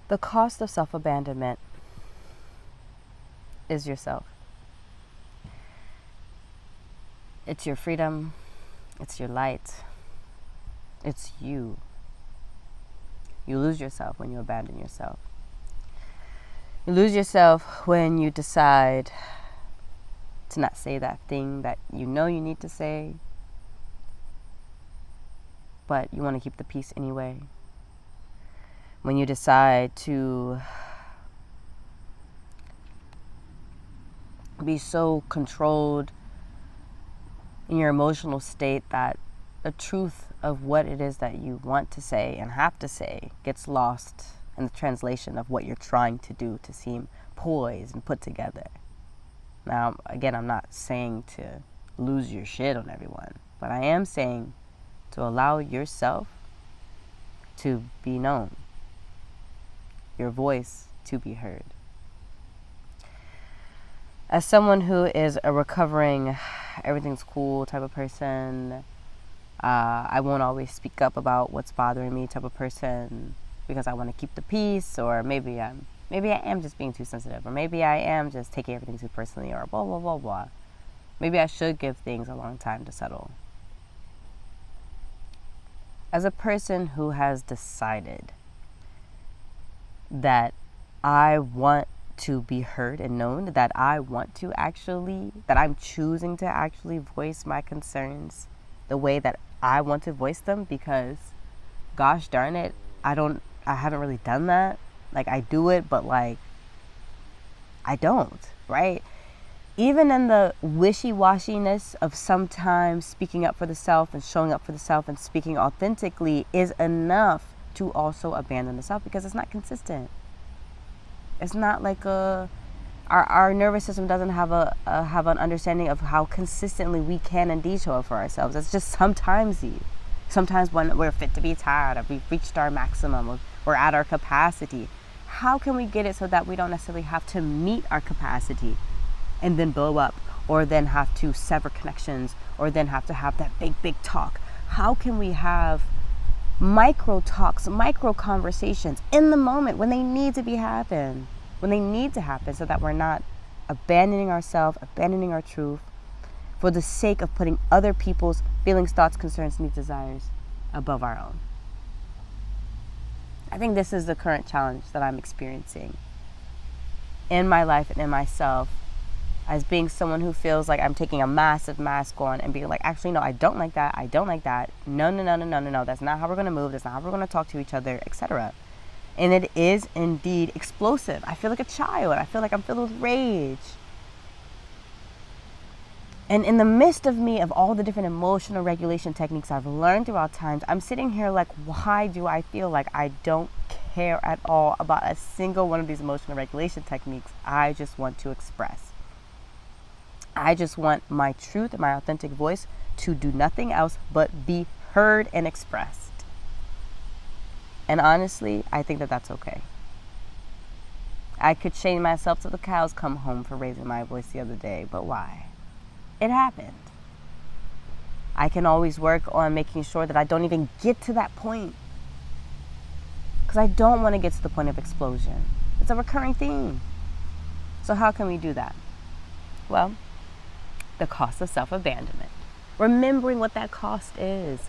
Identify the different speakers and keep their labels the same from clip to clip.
Speaker 1: The cost of self-abandonment is yourself. It's your freedom. It's your light. It's you. You lose yourself when you abandon yourself. You lose yourself when you decide to not say that thing that you know you need to say, but you want to keep the peace anyway. When you decide to be so controlled in your emotional state that the truth of what it is that you want to say and have to say gets lost in the translation of what you're trying to do to seem poised and put together. Now, again, I'm not saying to lose your shit on everyone, but I am saying to allow yourself to be known, your voice to be heard. As someone who is a recovering, everything's cool type of person, I won't always speak up about what's bothering me type of person because I want to keep the peace, or maybe I am just being too sensitive, or maybe I am just taking everything too personally, or blah, blah, blah, blah. Maybe I should give things a long time to settle. As a person who has decided that I want to be heard and known, that I'm choosing to actually voice my concerns the way that I want to voice them, because gosh darn it, I haven't really done that. Like, I do it, but like, I don't, right? Even in the wishy-washiness of sometimes speaking up for the self and showing up for the self and speaking authentically is enough to also abandon the self, because it's not consistent. It's not like our nervous system doesn't have an understanding of how consistently we can indeed show up for ourselves. It's just sometimes when we're fit to be tired, or we've reached our maximum, or we're at our capacity. How can we get it so that we don't necessarily have to meet our capacity and then blow up, or then have to sever connections, or then have to have that big talk? How can we have micro talks, micro conversations in the moment when they need to happen, so that we're not abandoning ourselves, abandoning our truth for the sake of putting other people's feelings, thoughts, concerns, needs, desires above our own? I think this is the current challenge that I'm experiencing in my life and in myself, as being someone who feels like I'm taking a massive mask on and being like, actually, no, I don't like that. No. That's not how we're going to move. That's not how we're going to talk to each other, etc. And it is indeed explosive. I feel like a child. I feel like I'm filled with rage. And in the midst of all the different emotional regulation techniques I've learned throughout times, I'm sitting here like, why do I feel like I don't care at all about a single one of these emotional regulation techniques? I just want to express. I just want my truth and my authentic voice to do nothing else but be heard and expressed. And honestly, I think that that's okay. I could shame myself till the cows come home for raising my voice the other day, but why? It happened. I can always work on making sure that I don't even get to that point, because I don't want to get to the point of explosion. It's a recurring theme. So how can we do that? Well, the cost of self-abandonment. Remembering what that cost is.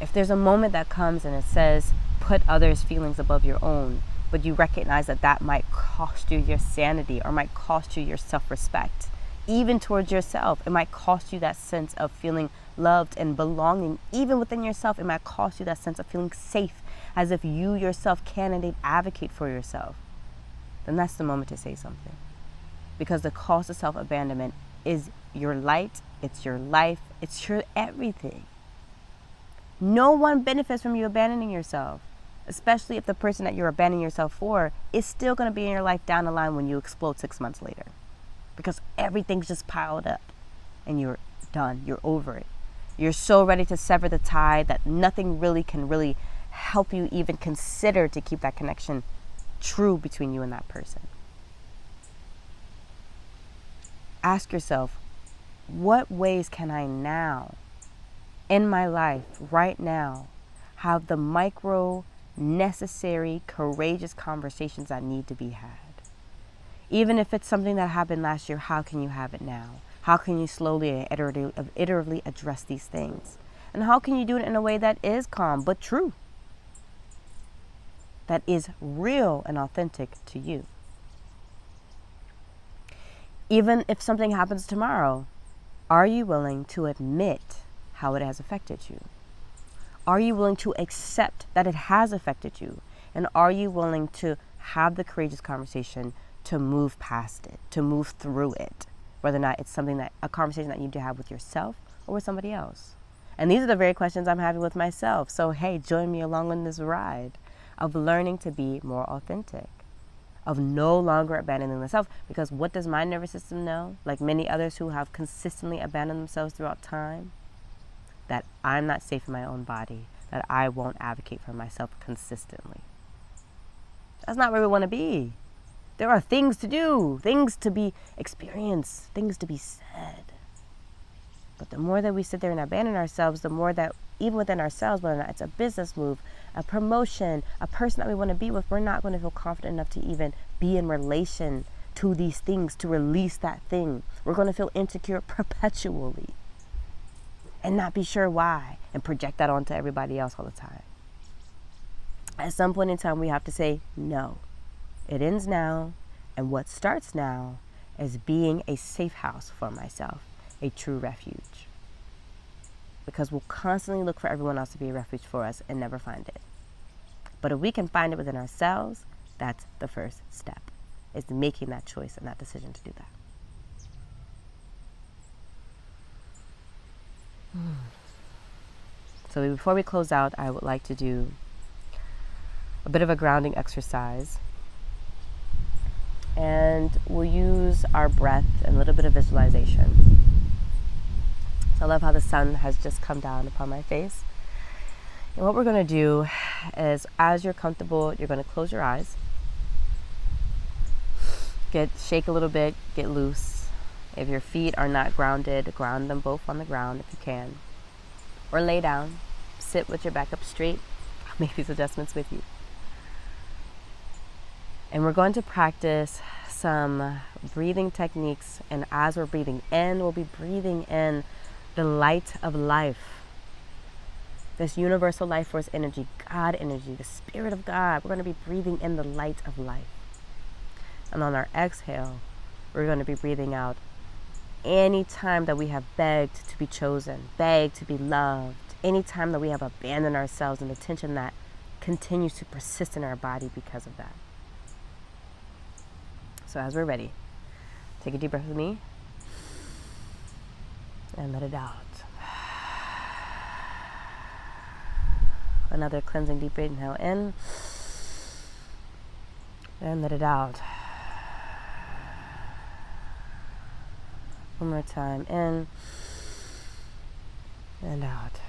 Speaker 1: If there's a moment that comes and it says, put others' feelings above your own, but you recognize that might cost you your sanity, or might cost you your self-respect, even towards yourself. It might cost you that sense of feeling loved and belonging. Even within yourself, it might cost you that sense of feeling safe, as if you yourself can indeed advocate for yourself. Then that's the moment to say something. Because the cost of self-abandonment is your light, it's your life, it's your everything. No one benefits from you abandoning yourself, especially if the person that you're abandoning yourself for is still going to be in your life down the line when you explode 6 months later. Because everything's just piled up and you're done, you're over it. You're so ready to sever the tie that nothing can really help you even consider to keep that connection true between you and that person. Ask yourself, what ways can I now, in my life, right now, have the micro necessary, courageous conversations that need to be had. Even if it's something that happened last year, how can you have it now? How can you slowly and iteratively address these things? And how can you do it in a way that is calm but true? That is real and authentic to you. Even if something happens tomorrow, are you willing to admit how it has affected you? Are you willing to accept that it has affected you? And are you willing to have the courageous conversation to move past it, to move through it, whether or not it's a conversation that you need to have with yourself or with somebody else? And these are the very questions I'm having with myself. So, hey, join me along on this ride of learning to be more authentic, of no longer abandoning myself. Because what does my nervous system know? Like many others who have consistently abandoned themselves throughout time, that I'm not safe in my own body, that I won't advocate for myself consistently. That's not where we want to be. There are things to do, things to be experienced, things to be said. But the more that we sit there and abandon ourselves, the more that even within ourselves, whether or not it's a business move, a promotion, a person that we want to be with, we're not going to feel confident enough to even be in relation to these things, to release that thing. We're going to feel insecure perpetually and not be sure why and project that onto everybody else all the time. At some point in time, we have to say, no, it ends now. And what starts now is being a safe house for myself, a true refuge. Because we'll constantly look for everyone else to be a refuge for us and never find it. But if we can find it within ourselves, that's the first step, is making that choice and that decision to do that. So before we close out, I would like to do a bit of a grounding exercise. And we'll use our breath and a little bit of visualization. So I love how the sun has just come down upon my face. And what we're going to do is, as you're comfortable, you're going to close your eyes. Shake a little bit, get loose. If your feet are not grounded, ground them both on the ground if you can. Or lay down, sit with your back up straight. I'll make these adjustments with you. And we're going to practice some breathing techniques. And as we're breathing in, we'll be breathing in the light of life. This universal life force energy, God energy, the Spirit of God. We're going to be breathing in the light of life. And on our exhale, we're going to be breathing out any time that we have begged to be chosen, begged to be loved, any time that we have abandoned ourselves and the tension that continues to persist in our body because of that. So as we're ready, take a deep breath with me and let it out. Another cleansing deep inhale in and let it out. One more time, in and out.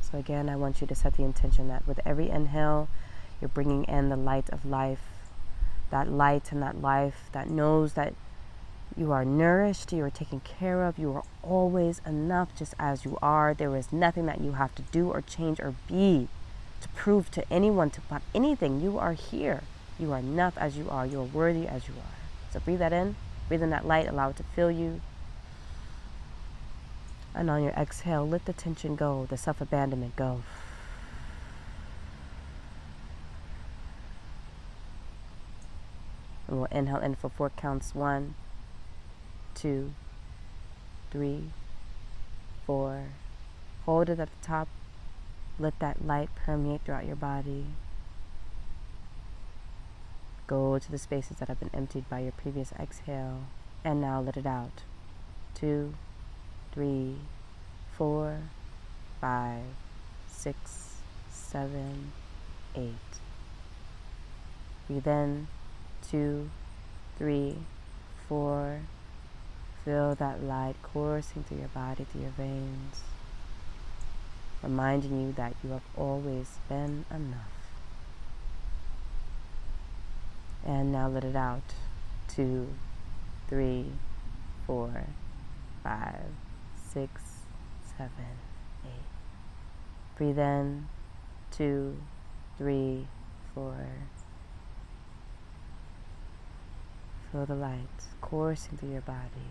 Speaker 1: So again, I want you to set the intention that with every inhale, you're bringing in the light of life, that light and that life that knows that you are nourished, you are taken care of, you are always enough just as you are. There is nothing that you have to do or change or be to prove to anyone, to about anything. You are here. You are enough as you are. You are worthy as you are. So breathe that in. Breathe in that light. Allow it to fill you. And on your exhale, let the tension go, the self-abandonment go. And we'll inhale in for 4 counts. 1, 2, 3, 4. Hold it at the top. Let that light permeate throughout your body. Go to the spaces that have been emptied by your previous exhale. And now let it out. 2, 3, 4, 5, 6, 7, 8. Breathe in. 2, 3, 4. Feel that light coursing through your body, through your veins, reminding you that you have always been enough. And now let it out. 2, 3, 4, 5, 6, 7, 8. Breathe in. 2, 3, 4. Feel the light coursing through your body.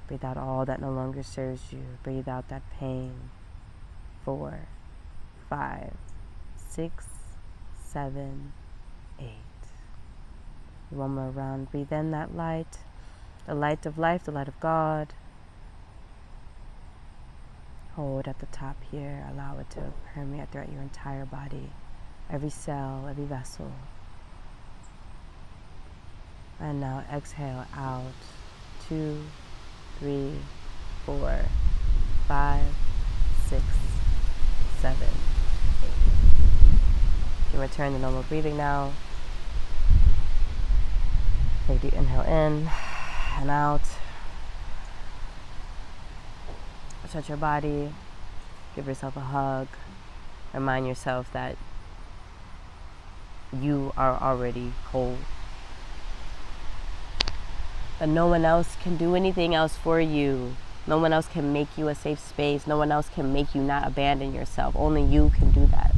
Speaker 1: Breathe out all that no longer serves you. Breathe out that pain. 4, 5, 6, 7, 8. One more round. Breathe in that light. The light of life, the light of God. Hold at the top here. Allow it to permeate throughout your entire body. Every cell, every vessel. And now exhale out. 2, 3, 4, 5, 6, 7, 8. You can return to normal breathing now. Take a deep inhale in and out. Stretch your body. Give yourself a hug. Remind yourself that you are already whole. That no one else can do anything else for you. No one else can make you a safe space. No one else can make you not abandon yourself. Only you can do that.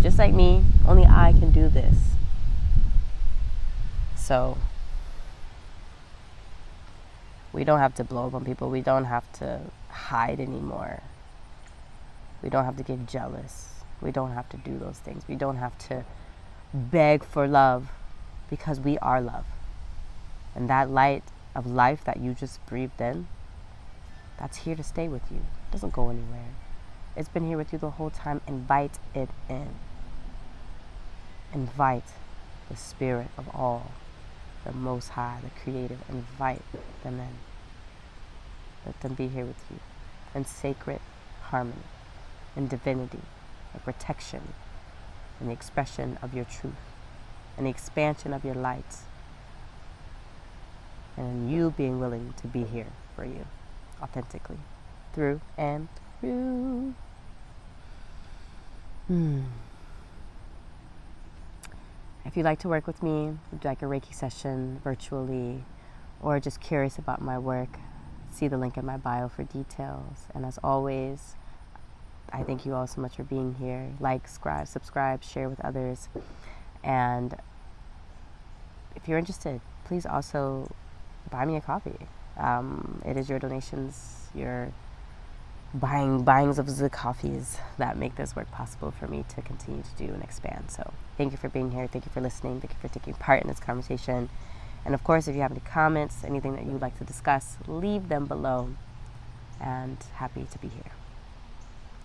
Speaker 1: Just like me, only I can do this. So, we don't have to blow up on people. We don't have to hide anymore. We don't have to get jealous. We don't have to do those things. We don't have to beg for love, because we are love. And that light of life that you just breathed in, that's here to stay with you. It doesn't go anywhere. It's been here with you the whole time. Invite it in. Invite the spirit of all, the Most High, the Creator. Invite them in. Let them be here with you in sacred harmony, in divinity, in protection, in the expression of your truth, in the expansion of your light, and in you being willing to be here for you, authentically, through and through. If you'd like to work with me, would you like a Reiki session virtually, or just curious about my work, see the link in my bio for details. And as always, I thank you all so much for being here. Like, subscribe, share with others. And if you're interested, please also buy me a coffee. It is your donations, your buyings of the coffees that make this work possible for me to continue to do and expand. So thank you for being here. Thank you for listening. Thank you for taking part in this conversation. And of course, if you have any comments, anything that you would like to discuss, leave them below. And happy to be here.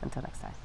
Speaker 1: Until next time.